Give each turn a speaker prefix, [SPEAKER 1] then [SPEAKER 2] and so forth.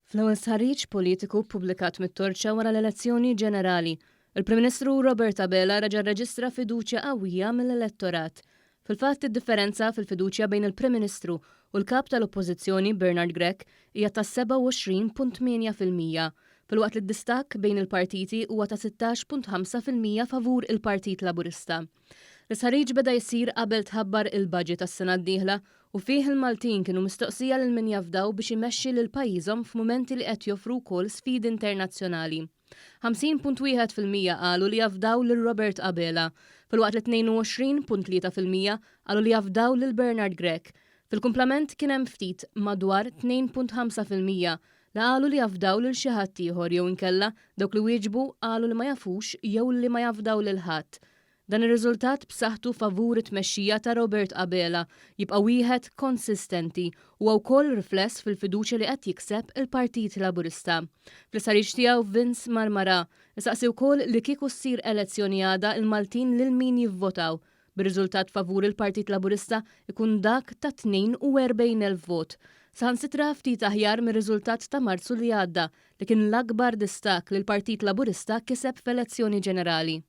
[SPEAKER 1] Fl-ewwel sħarriġ politiku ppubblikat mit-Torċa wara l-elezzjoni ġenerali, il-Prim Ministru Robert Abela reġa' rreġistra fiduċja qawwija mill-elettorat. Fil-fatt id-differenza fil-fiduċja bejn il-Prim Ministru u l-kap tal-Oppożizzjoni Bernard Grech hija ta' 27.8%, filwaqt li d-distakk bejn il-partiti huwa ta' 16.5% favur il-Partit Laburista. L-isħarriġ beda jsir qabel tħabbar il-budget tas-sena d-dieħla u fih il-Maltin kienu mistoqsija lil min jafdaw biex imexxi lil pajjiżhom f'mumenti li qed joffru wkoll sfidi internazzjonali. 50.1% qalu li jafdaw lil Robert Abela, filwaqt li 22.3% qalu li jafdaw lil Bernard Grech. Fil-kumplament kien hemm ftit madwar 2.5% li qalu li jafdaw lil xi ħadd ieħor jew inkella dawk li wieġbu qalu li ma jafux jew li ma jafdaw lil ħadd. Dan ir-riżultat b'saħħtu favur it-tmexxija ta' Robert Abela jibqa' wieħed konsistenti u wkoll rifless fil-fiduċja li qed jikseb il-Partit Laburista. Fl-isħarriġ tiegħu Vince Marmara isaqsi wkoll li kieku ssir elezzjoni għada il-Maltin lil min jivvotaw, bir-riżultat favur il-Partit Laburista ikun dak ta' 42,000 vot. Saħansitra ftit aħjar mir-riżultat ta' Marzu li għadda li kien l-akbar distak li l-Partit Laburista kiseb f'elezzjoni ġenerali.